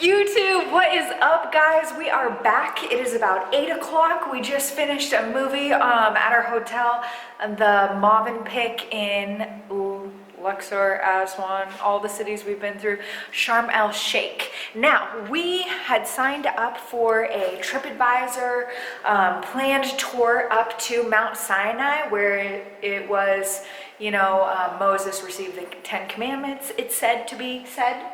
YouTube, what is up, guys? We are back. It is about 8 o'clock. We just finished a movie at our hotel, the Movenpick in Luxor, Aswan, all the cities we've been through, Sharm el Sheikh. Now, we had signed up for a TripAdvisor planned tour up to Mount Sinai, where it was, you know, Moses received the 10 Commandments, it's said to be said.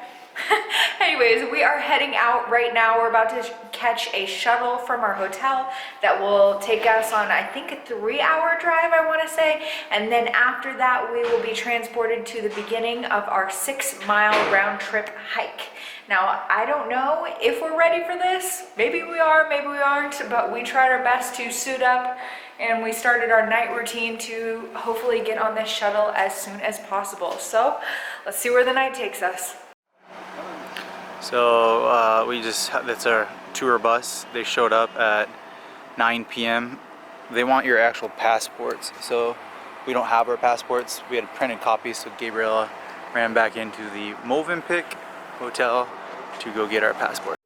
Anyways, we are heading out right now. We're about to catch a shuttle from our hotel that will take us on, I think, a 3-hour drive, I want to say. And then after that, we will be transported to the beginning of our 6-mile round trip hike. Now, I don't know if we're ready for this. Maybe we are, maybe we aren't, but we tried our best to suit up and we started our night routine to hopefully get on this shuttle as soon as possible. So let's see where the night takes us. So that's our tour bus. They showed up at 9 p.m. They want your actual passports. So we don't have our passports. We had printed copies, so Gabriella ran back into the Movenpick hotel to go get our passport.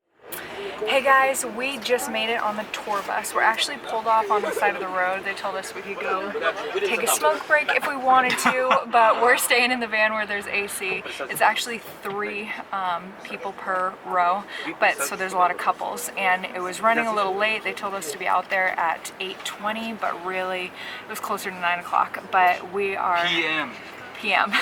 Hey guys, we just made it on the tour bus. We're actually pulled off on the side of the road. They told us we could go take a smoke break if we wanted to, but we're staying in the van where there's AC. It's actually 3 people per row, but so there's a lot of couples, and it was running a little late. They told us to be out there at 8:20, but really it was closer to 9 o'clock, but we are... PM.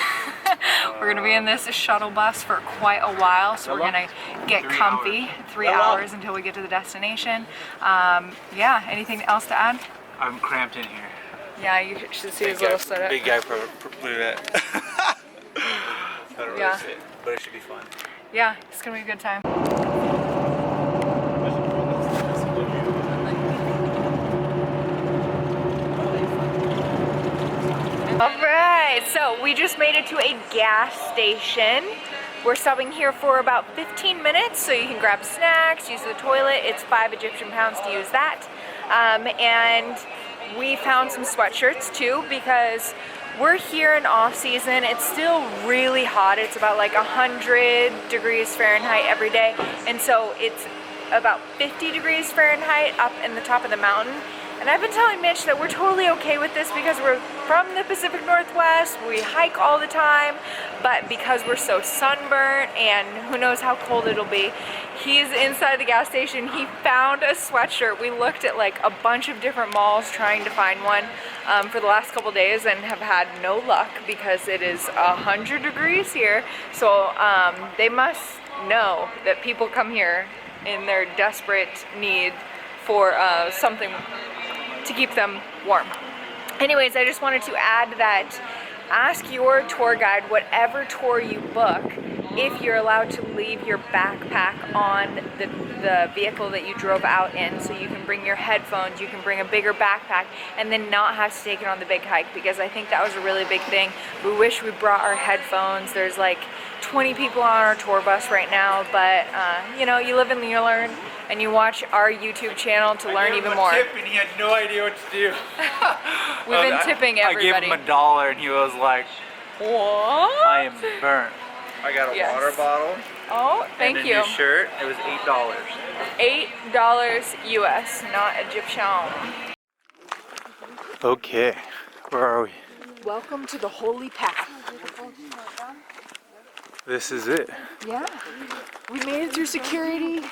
We're gonna be in this shuttle bus for quite a while, so we're gonna get comfy. 3 hours until we get to the destination. Yeah, anything else to add? I'm cramped in here. Yeah, you should see his little setup. Big guy blew that. I don't really Yeah. fit, but it should be fun. Yeah, it's gonna be a good time. Alright, so we just made it to a gas station. We're stopping here for about 15 minutes, so you can grab snacks, use the toilet. It's 5 Egyptian pounds to use that. And we found some sweatshirts too, because we're here in off season. It's still really hot. It's about like 100 degrees Fahrenheit every day. And so it's about 50 degrees Fahrenheit up in the top of the mountain. And I've been telling Mitch that we're totally okay with this because we're from the Pacific Northwest, we hike all the time, but because we're so sunburnt and who knows how cold it'll be, he's inside the gas station. He found a sweatshirt. We looked at like a bunch of different malls trying to find one for the last couple days and have had no luck because it is 100 degrees here. So they must know that people come here in their desperate need for something to keep them warm. Anyways, I just wanted to add that ask your tour guide, whatever tour you book, if you're allowed to leave your backpack on the vehicle that you drove out in, so you can bring your headphones, you can bring a bigger backpack, and then not have to take it on the big hike, because I think that was a really big thing. We wish we brought our headphones. There's like 20 people on our tour bus right now, but you know, you live and you learn, and you watch our YouTube channel to learn even more. Tip and he had no idea what to do. We've been tipping everybody. I gave him $1 and he was like, what? I am burnt. I got a water bottle. Oh, thank you. And a new shirt. It was $8. $8 US, not Egyptian. Okay, where are we? Welcome to the Holy Path. This is it. Yeah, we made it through security.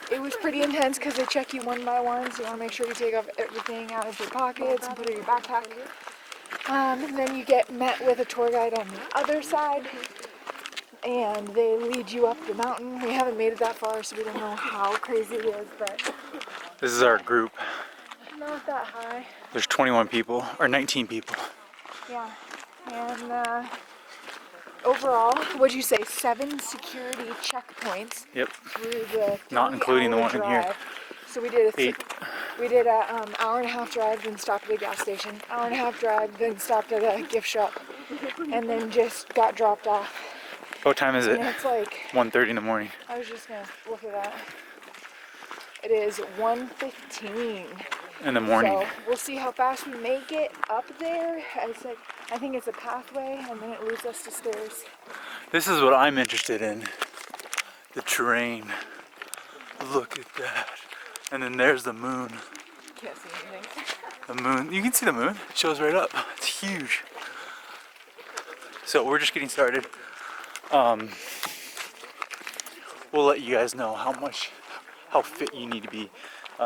It was pretty intense because they check you one by one, so you want to make sure you take off everything out of your pockets and put it in your backpack. And then you get met with a tour guide on the other side, and they lead you up the mountain. We haven't made it that far, so we don't know how crazy it is, but This is our group. not that high. There's 21 people, or 19 people. Yeah, and overall, what'd you say, 7 security checkpoints. Yep. Through the Not including the one in here. So we did 8. We did a hour and a half drive, then stopped at a gas station. Hour and a half drive, then stopped at a gift shop, and then just got dropped off. What time is it? And it's like 1:30 in the morning. I was just gonna look at that. It is 1:15 in the morning. So we'll see how fast we make it up there. I think it's a pathway, and then it leads us to stairs. This is what I'm interested in. the terrain. Look at that. And then there's the moon. Can't see anything. The moon, you can see the moon. It shows right up. It's huge. So we're just getting started. We'll let you guys know how fit you need to be.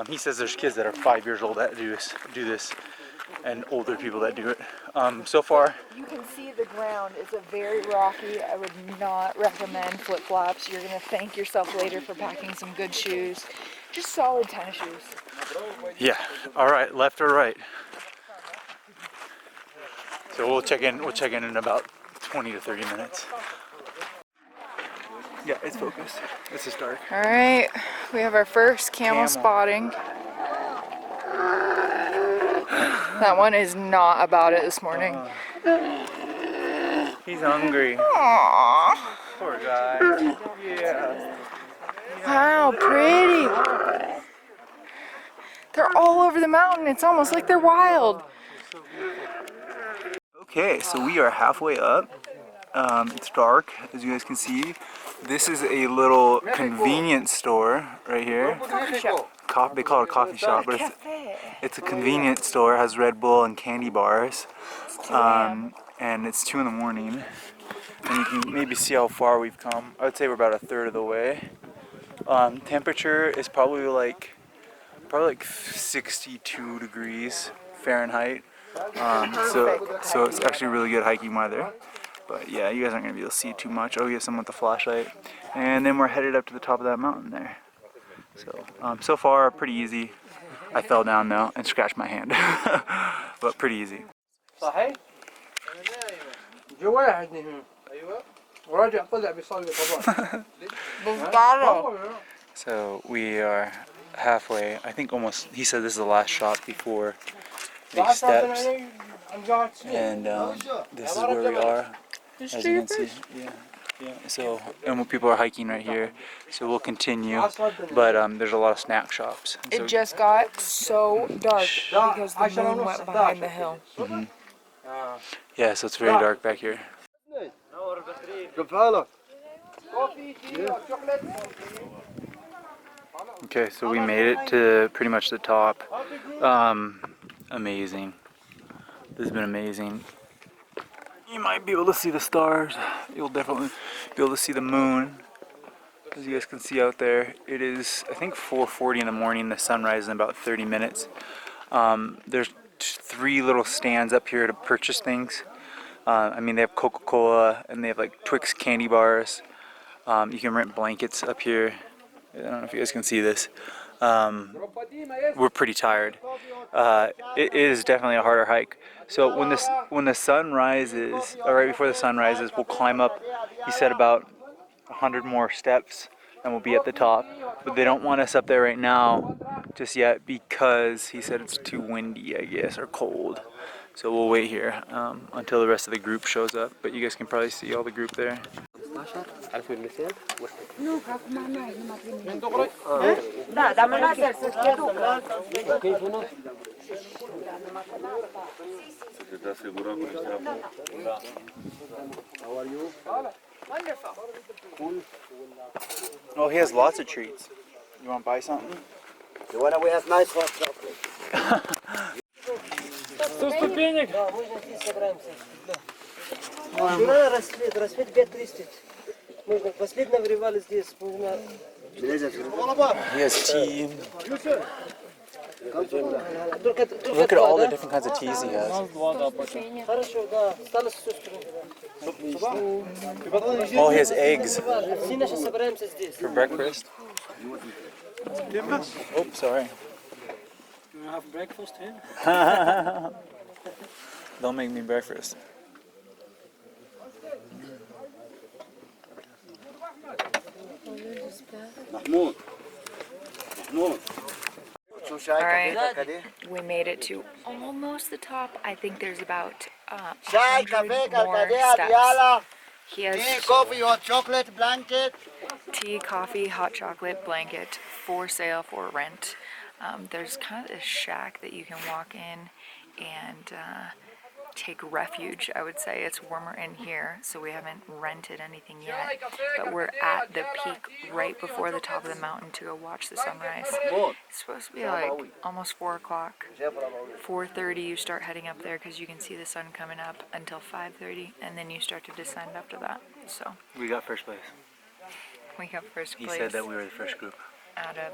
He says there's kids that are 5 years old that do this, and older people that do it. So far, You can see the ground is a very rocky. I would not recommend flip-flops. You're gonna thank yourself later for packing some good shoes. Just solid tennis shoes. yeah. All right, left or right? So we'll check in about 20 to 30 minutes. Yeah, it's focused. It's just dark. All right, we have our first camel spotting. That one is not about it this morning. He's hungry. Aww. Poor guy. Yeah. How pretty. They're all over the mountain. It's almost like they're wild. Okay, so we are halfway up. It's dark, as you guys can see. This is a little convenience store right here. Coffee shop. They call it a coffee shop, but it's a convenience store. It has Red Bull and candy bars. And it's 2 in the morning. And you can maybe see how far we've come. I would say we're about a third of the way. Temperature is probably like 62 degrees Fahrenheit. So it's actually really good hiking weather. But yeah, you guys aren't gonna be able to see too much. Oh, yes, someone with the flashlight. And then we're headed up to the top of that mountain there. So far, pretty easy. I fell down though and scratched my hand, but pretty easy. So we are halfway. I think almost. He said this is the last shop before these steps, and this is where we are. As you can see, yeah. So, and people are hiking right here. So we'll continue, but there's a lot of snack shops. It just got so dark because the moon went behind the hill. Yeah, so it's very dark back here. Okay, so we made it to pretty much the top. Amazing. This has been amazing. You might be able to see the stars. You'll definitely be able to see the moon. As you guys can see out there, it is, I think, 4:40 in the morning. The sun rises in about 30 minutes. There's 3 little stands up here to purchase things. I mean, they have Coca-Cola and they have like Twix candy bars. You can rent blankets up here. I don't know if you guys can see this. We're pretty tired. It is definitely a harder hike. So when the sun rises, or right before the sun rises, we'll climb up. He said about 100 more steps, and we'll be at the top. But they don't want us up there right now, just yet, because he said it's too windy, I guess, or cold. So we'll wait here until the rest of the group shows up. But you guys can probably see all the group there. Wonderful. Oh, he has lots of treats. You want to buy something? We have nice hot chocolate. Рассвет 5:30. Мы последний навревали здесь. He has tea. Look at all the different kinds of teas he has. Хорошо, да. Осталось всё. Oh, he has eggs Все наши собираемся здесь. for breakfast. Oh, sorry. You have breakfast here? Don't make me breakfast. Mahmoud. Alright, we made it to almost the top. I think there's about 100 more steps. He has Tea, coffee, hot chocolate, blanket. tea, coffee, hot chocolate, blanket for sale for rent. There's kind of this shack that you can walk in and take refuge, I would say. It's warmer in here, so we haven't rented anything yet, but we're at the peak right before the top of the mountain to go watch the sunrise. It's supposed to be like almost 4 o'clock. 4:30 you start heading up there because you can see the sun coming up until 5:30, and then you start to descend after that. So We got first place. we got first He place said that we were the first group. out of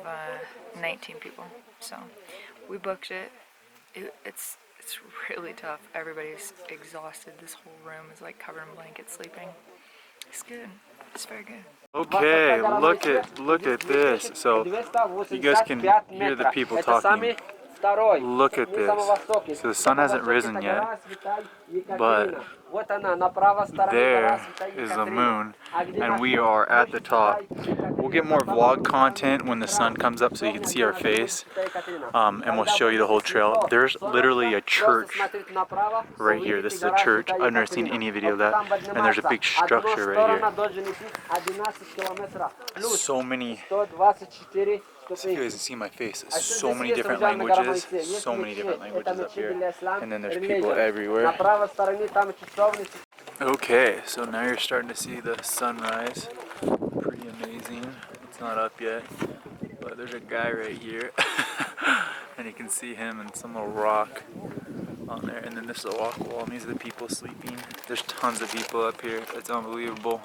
19 people. So we booked it. It's really tough. Everybody's exhausted. This whole room is like covered in blankets sleeping. It's good. It's very good. Okay, look at this. So you guys can hear the people talking. Look at this. So the sun hasn't risen yet, but there is the moon, and we are at the top. We'll get more vlog content when the sun comes up so you can see our face, and we'll show you the whole trail. There's literally a church right here. This is a church. I've never seen any video of that, and there's a big structure right here. So many. So you guys can see my face. So many different languages. So many different languages up here. And then there's people everywhere. Okay, so now you're starting to see the sunrise. Pretty amazing. It's not up yet, but there's a guy right here. And you can see him and some little rock on there. And then this little rock wall, and these are the people sleeping. There's tons of people up here. It's unbelievable.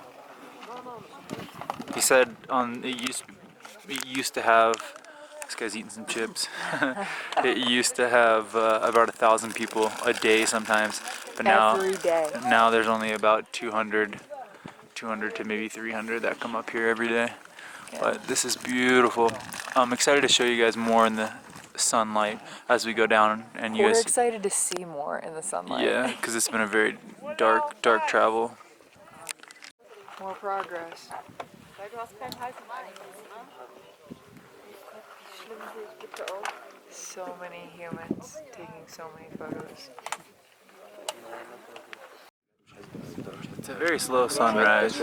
He said it used to have, this guy's eating some chips. It used to have about 1,000 people a day sometimes, but now there's only about 200 to maybe 300 that come up here every day. Yeah. But this is beautiful. I'm excited to show you guys more in the sunlight as we go down, and you We're guys excited to see more in the sunlight. Yeah, because it's been a very dark travel. More progress. So many humans taking so many photos. It's a very slow sunrise.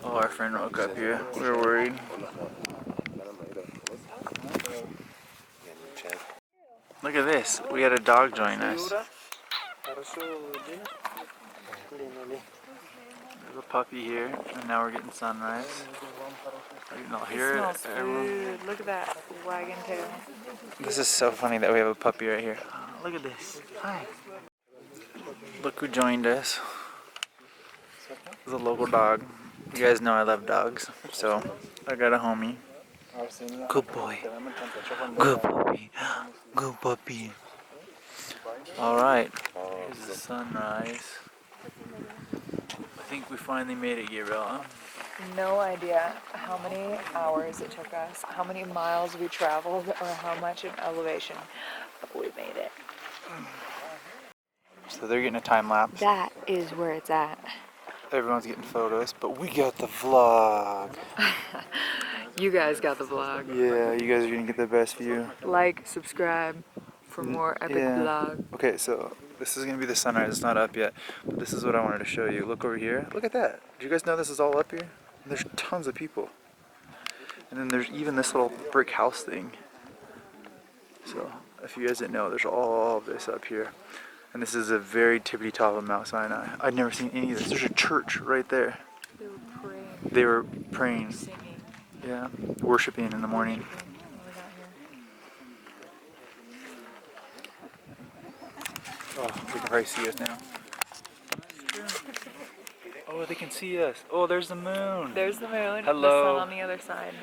Oh, our friend woke up here. We were worried. Look at this. We had a dog join us. There's a puppy here, and now we're getting sunrise. You can all hear it. Food. Look at that wagon tail. This is so funny that we have a puppy right here. Oh, look at this. Hi. Look who joined us. It's a local dog. You guys know I love dogs, so I got a homie. Good boy. Good puppy. Good puppy. Alright. Here's the sunrise. I think we finally made it, Gabriella. No idea how many hours it took us, how many miles we traveled, or how much in elevation, but we made it. So they're getting a time lapse. That is where it's at. Everyone's getting photos, but we got the vlog. You guys got the vlog. Yeah, you guys are gonna get the best view. Like, subscribe for more epic vlog. Okay, so this is gonna be the sunrise. It's not up yet, but this is what I wanted to show you. Look over here. Look at that. Did you guys know this is all up here? There's tons of people. And then there's even this little brick house thing. So if you guys didn't know, there's all of this up here. And this is a very tippity top of Mount Sinai. I'd never seen any of this. There's a church right there. They were praying. They were praying. Singing. Yeah, worshiping in the morning. Oh, they can probably see us now. Oh, they can see us. Oh, there's the moon. There's the moon. Hello. The sun on the other side.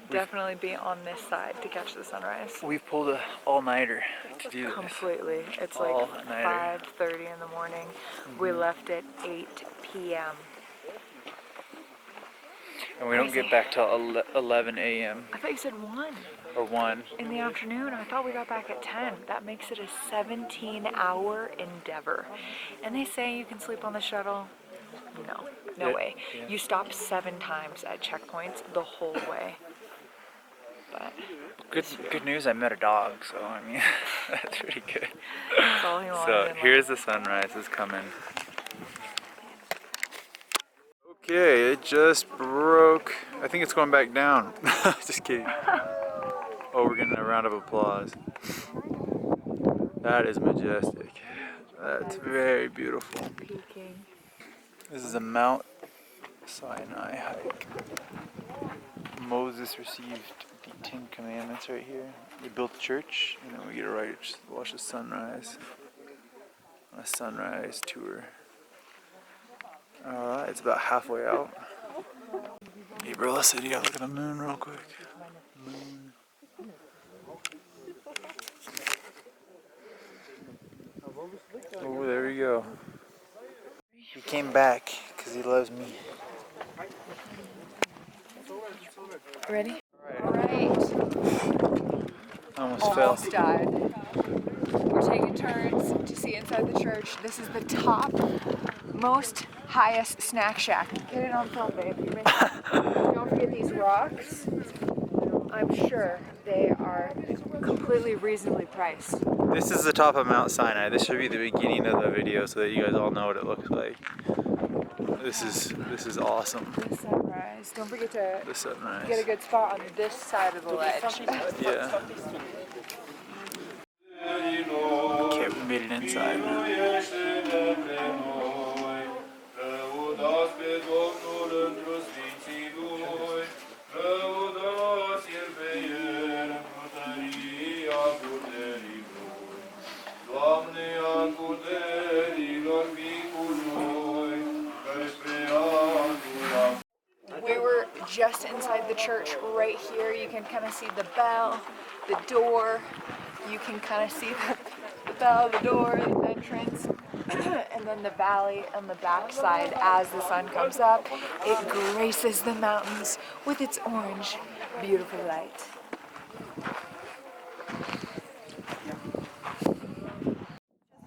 Definitely be on this side to catch the sunrise. We've pulled a all-nighter to do this. Completely. It's like 5:30 in the morning. We left at 8 p.m. And we don't get back till 11 a.m. I thought you said 1. or 1. In the afternoon. I thought we got back at 10. That makes it a 17-hour endeavor. And they say you can sleep on the shuttle. No way. Yeah. You stop 7 times at checkpoints the whole way. But Good news, I met a dog, so I mean, that's pretty good. that's all he wanted. So here's the sunrise is coming. Okay, it just broke. I think it's going back down. Just kidding. Oh, we're getting a round of applause. That is majestic. That's very beautiful. Peaking. This is a Mount Sinai hike. Moses received the 10 Commandments right here. They built the church, and then we get to watch the sunrise. On a sunrise tour. Alright, it's about halfway out. Hey bro, let's sit here, look at the moon real quick. Moon. Oh, there we go. He came back because he loves me. Ready? Alright. Alright. Almost fell. Almost died. We're taking turns to see inside the church. This is the top, most highest snack shack. Get it on film, babe. Don't forget these rocks. I'm sure they are completely reasonably priced. This is the top of Mount Sinai. This should be the beginning of the video so that you guys all know what it looks like. This is awesome. The sunrise. Don't forget to The sunrise. get a good spot on this side of the ledge. Yeah. Okay, we made it inside. We were just inside the church right here. You can kind of see the bell, the door. You can kind of see the bell, the door, the entrance, and then the valley on the backside as the sun comes up. It graces the mountains with its orange, beautiful light.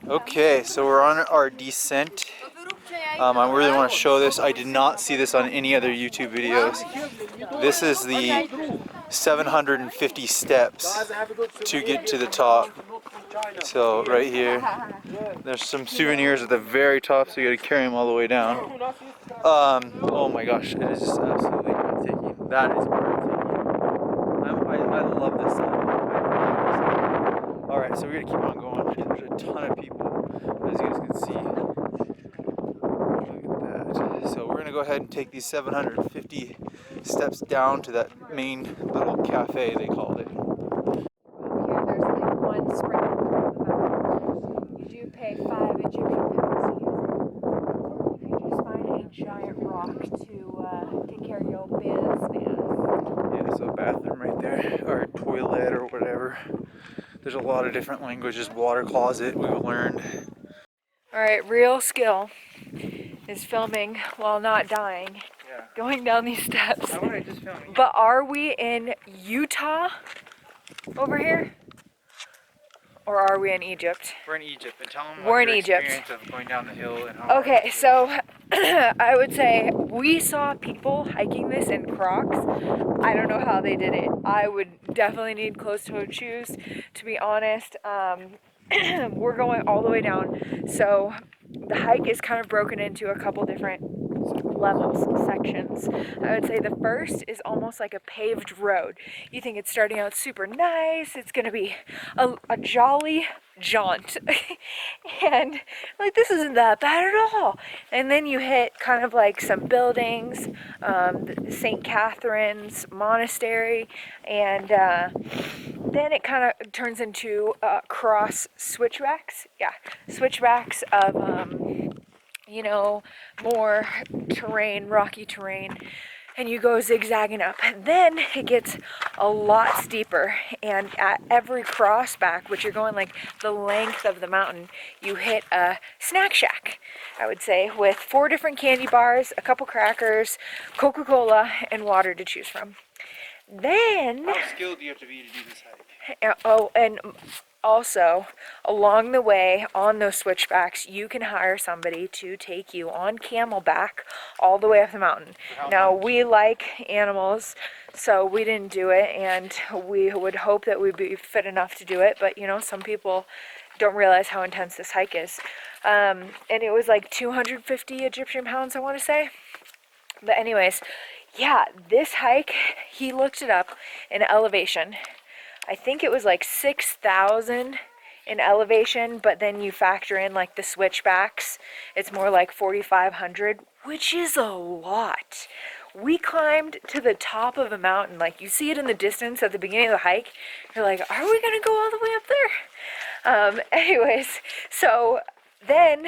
Okay, so we're on our descent. I really want to show this. I did not see this on any other YouTube videos. This is the 750 steps to get to the top. So right here, there's some souvenirs at the very top, so you gotta carry them all the way down. Oh my gosh, it is just absolutely breathtaking. That is breathtaking. I love this side. Alright, so we're gonna keep on going. There's a ton of people, as you guys can see. So we're gonna go ahead and take these 750 steps down to that main little cafe, they called it. Here there's like one spring on the mountain. You do pay 5 Egyptian pounds to use it. Or you can just find a giant rock to take care of your business. Yeah, so bathroom right there, or toilet or whatever. There's a lot of different languages. Water closet, we've learned. Alright, real skill is filming while not dying. Yeah. Going down these steps. Why would I just film here? But are we in Utah over here? Or are we in Egypt? We're in Egypt, and tell them We're what in your Egypt. experience of going down the hill and how. Okay, so I would say we saw people hiking this in Crocs. I don't know how they did it. I would definitely need closed-toed shoes, to be honest. We're going all the way down. So the hike is kind of broken into a couple different levels, sections. I would say the first is almost like a paved road. You think it's starting out super nice, it's gonna be a jolly jaunt. And like, this isn't that bad at all. And then you hit kind of like some buildings, the St. Catherine's Monastery, and then it kind of turns into cross switchbacks. Yeah, switchbacks of you know, more terrain, rocky terrain, and you go zigzagging up. And then it gets a lot steeper, and at every crossback, which you're going like the length of the mountain, you hit a snack shack, I would say, with 4 different candy bars, a couple crackers, Coca-Cola, and water to choose from. Then... How skilled do you have to be to do this hike? Oh, and also, along the way, on those switchbacks, you can hire somebody to take you on camelback all the way up the mountain. Now, we like animals, so we didn't do it, and we would hope that we'd be fit enough to do it, but, you know, some people don't realize how intense this hike is. And it was like 250 Egyptian pounds, I want to say. But anyways, yeah, this hike, he looked it up in elevation. I think it was like 6,000 in elevation, but then you factor in like the switchbacks, it's more like 4,500, which is a lot. We climbed to the top of a mountain, like you see it in the distance at the beginning of the hike. You're like, are we gonna go all the way up there? Anyways, so then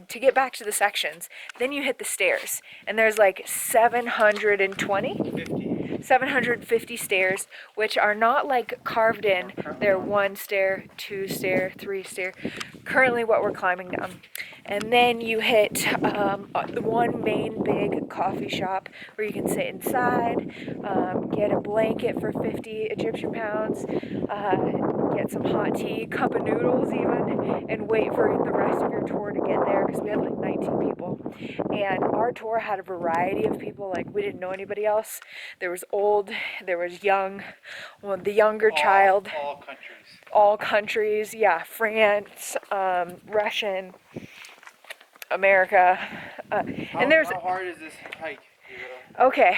to get back to the sections, then you hit the stairs, and there's like 750 stairs, which are not like carved in. They're 1 stair, 2 stair, 3 stair. Currently what we're climbing down. And then you hit one main big coffee shop where you can sit inside, get a blanket for 50 Egyptian pounds, get some hot tea, cup of noodles even, and wait for the rest of your tour to get there, because we had like 19 people. And our tour had a variety of people, like we didn't know anybody else. There was old, there was young, well, the younger child. All countries, yeah, France, Russian, America, and there's. How hard is this hike? Okay,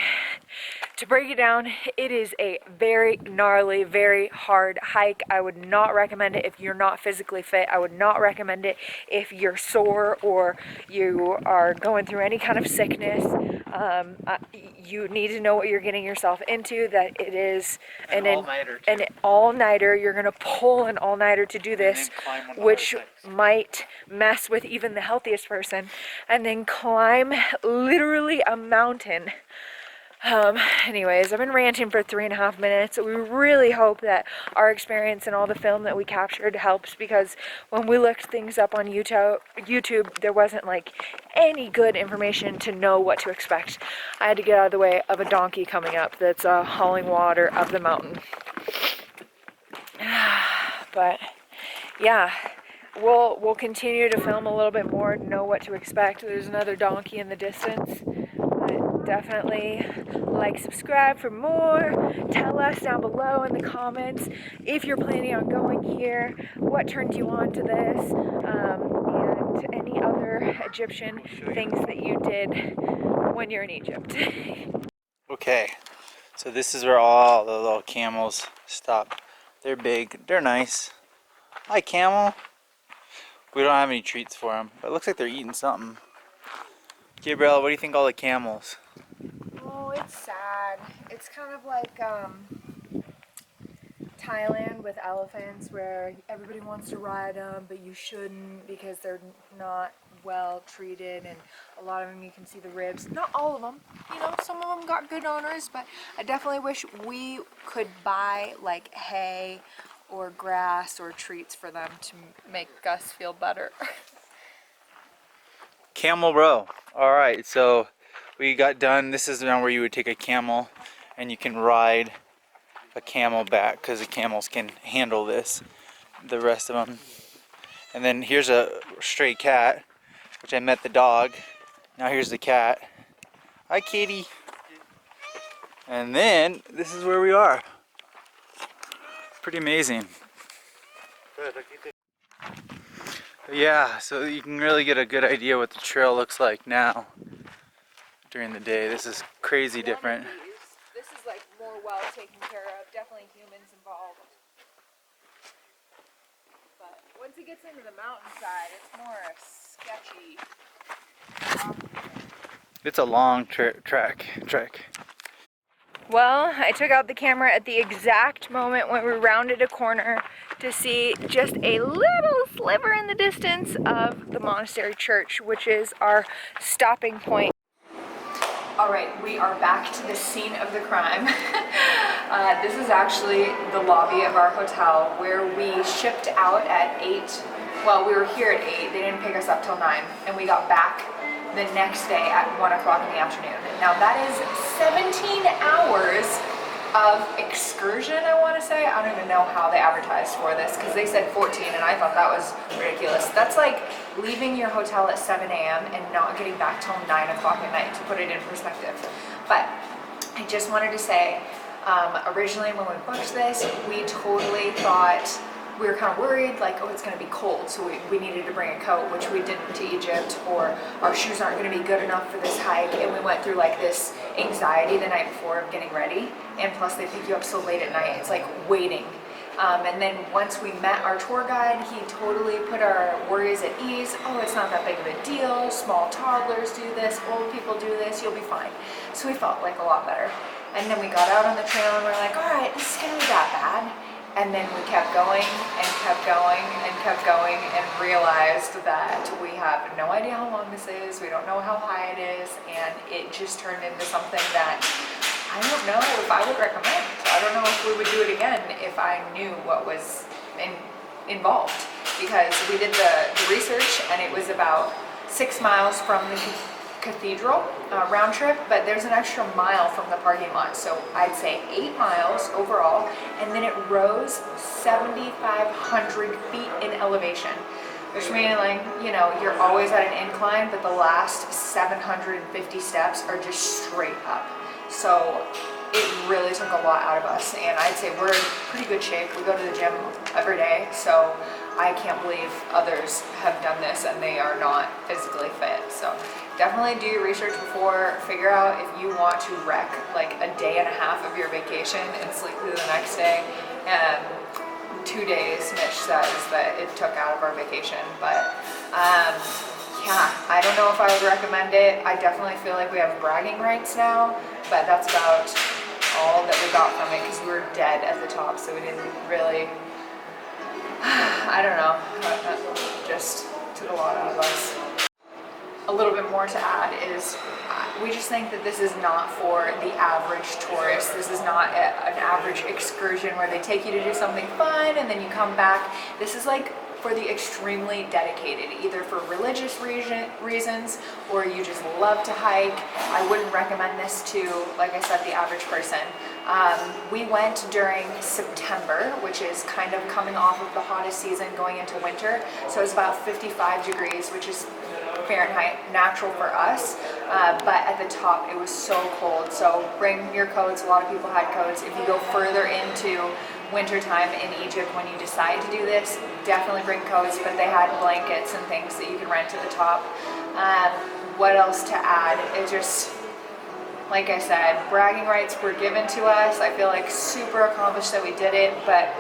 to break it down, it is a very gnarly, very hard hike. I would not recommend it if you're not physically fit. I would not recommend it if you're sore or you are going through any kind of sickness. You need to know what you're getting yourself into, that it is an all-nighter. You're going to pull an all-nighter to do this, which might mess with even the healthiest person, and then climb literally a mountain. Anyways, I've been ranting for 3.5 minutes. We really hope that our experience and all the film that we captured helps, because when we looked things up on YouTube, there wasn't like any good information to know what to expect. I had to get out of the way of a donkey coming up that's hauling water up the mountain. But yeah, we'll continue to film a little bit more, know what to expect. There's another donkey in the distance. Definitely like, subscribe for more. Tell us down below in the comments if you're planning on going here, what turned you on to this, and any other Egyptian things that you did when you're in Egypt. Okay, so this is where all the little camels stop. They're big, they're nice. Hi, camel. We don't have any treats for them, but it looks like they're eating something. Gabrielle, what do you think of all the camels? Oh, it's sad. It's kind of like Thailand with elephants, where everybody wants to ride them, but you shouldn't because they're not well treated, and a lot of them you can see the ribs. Not all of them, you know, some of them got good owners, but I definitely wish we could buy like hay or grass or treats for them to make us feel better. Camel row. Alright, so we got done. This is now where you would take a camel and you can ride a camel back, because the camels can handle this, the rest of them. And then here's a stray cat, which I met the dog. Now here's the cat. Hi, kitty. And then this is where we are. Pretty amazing. Yeah, so you can really get a good idea what the trail looks like now during the day. This is crazy different. This is like more well taken care of, definitely humans involved. But once it gets into the mountainside, it's more sketchy. It's a long trek. Well, I took out the camera at the exact moment when we rounded a corner to see just a little sliver in the distance of the monastery church, which is our stopping point. All right, we are back to the scene of the crime. This is actually the lobby of our hotel, where we shipped out at 8. Well, we were here at 8, they didn't pick us up till 9, and we got back the next day at 1 o'clock in the afternoon. Now that is 17 hours of excursion, I want to say. I don't even know how they advertised for this, because they said 14 and I thought that was ridiculous. That's like leaving your hotel at 7 a.m. and not getting back till 9 o'clock at night, to put it in perspective. But I just wanted to say, originally when we booked this, we totally thought, we were kind of worried, like, oh, it's going to be cold, so we needed to bring a coat, which we didn't to Egypt, or our shoes aren't going to be good enough for this hike, and we went through like this anxiety the night before of getting ready, and plus they pick you up so late at night, it's like waiting. And then once we met our tour guide, he totally put our worries at ease. Oh, it's not that big of a deal. Small toddlers do this, old people do this, you'll be fine. So we felt like a lot better. And then we got out on the trail and we're like, all right, this is gonna be that bad. And then we kept going and kept going and kept going and realized that we have no idea how long this is. We don't know how high it is. And it just turned into something that I don't know if I would recommend. I don't know if we would do it again if I knew what was involved. Because we did the research and it was about 6 miles from the cathedral round trip, but there's an extra mile from the parking lot, so I'd say 8 miles overall, and then it rose 7,500 feet in elevation, which means, like, you know, you're always at an incline, but the last 750 steps are just straight up. So it really took a lot out of us, and I'd say we're in pretty good shape. We go to the gym every day, so I can't believe others have done this and they are not physically fit. So definitely do your research before. Figure out if you want to wreck like a day and a half of your vacation and sleep through the next day. 2 days, Mitch says, that it took out of our vacation. But yeah, I don't know if I would recommend it. I definitely feel like we have bragging rights now, but that's about all that we got from it because we were dead at the top, so we didn't really, I don't know, just took a lot out of us. A little bit more to add is we just think that this is not for the average tourist. This is not an average excursion where they take you to do something fun and then you come back. This is like for the extremely dedicated, either for religious reasons or you just love to hike. I wouldn't recommend this to, like I said, the average person. We went during September, which is kind of coming off of the hottest season going into winter. So it's about 55 degrees, which is Fahrenheit, natural for us, but at the top it was so cold. So bring your coats. A lot of people had coats. If you go further into wintertime in Egypt, when you decide to do this, definitely bring coats, but they had blankets and things that you can rent at the top. What else to add? It just, like I said, bragging rights were given to us. I feel like super accomplished that we did it, but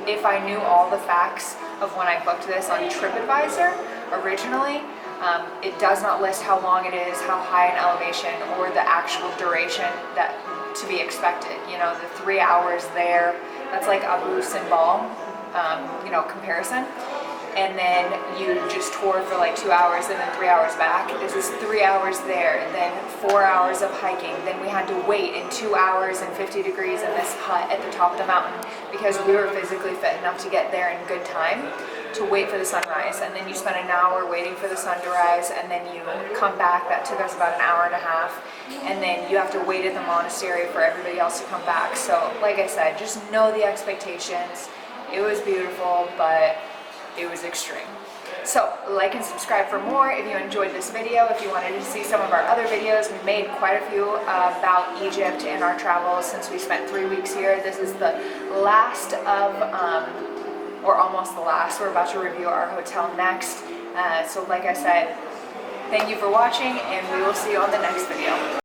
if I knew all the facts of when I booked this on TripAdvisor originally, it does not list how long it is, how high in elevation, or the actual duration that to be expected. You know, the 3 hours there, that's like Abu Simbel, you know, comparison. And then you just tour for like 2 hours and then 3 hours back. This is 3 hours there, and then 4 hours of hiking. Then we had to wait in 2 hours and 50 degrees in this hut at the top of the mountain because we were physically fit enough to get there in good time to wait for the sunrise. And then you spend an hour waiting for the sun to rise, and then you come back. That took us about an hour and a half. And then you have to wait at the monastery for everybody else to come back. So like I said, just know the expectations. It was beautiful, but it was extreme. So like and subscribe for more if you enjoyed this video. If you wanted to see some of our other videos, we made quite a few about Egypt and our travels since we spent 3 weeks here. This is the last of, or almost the last. We're about to review our hotel next. So like I said, thank you for watching, and we will see you on the next video.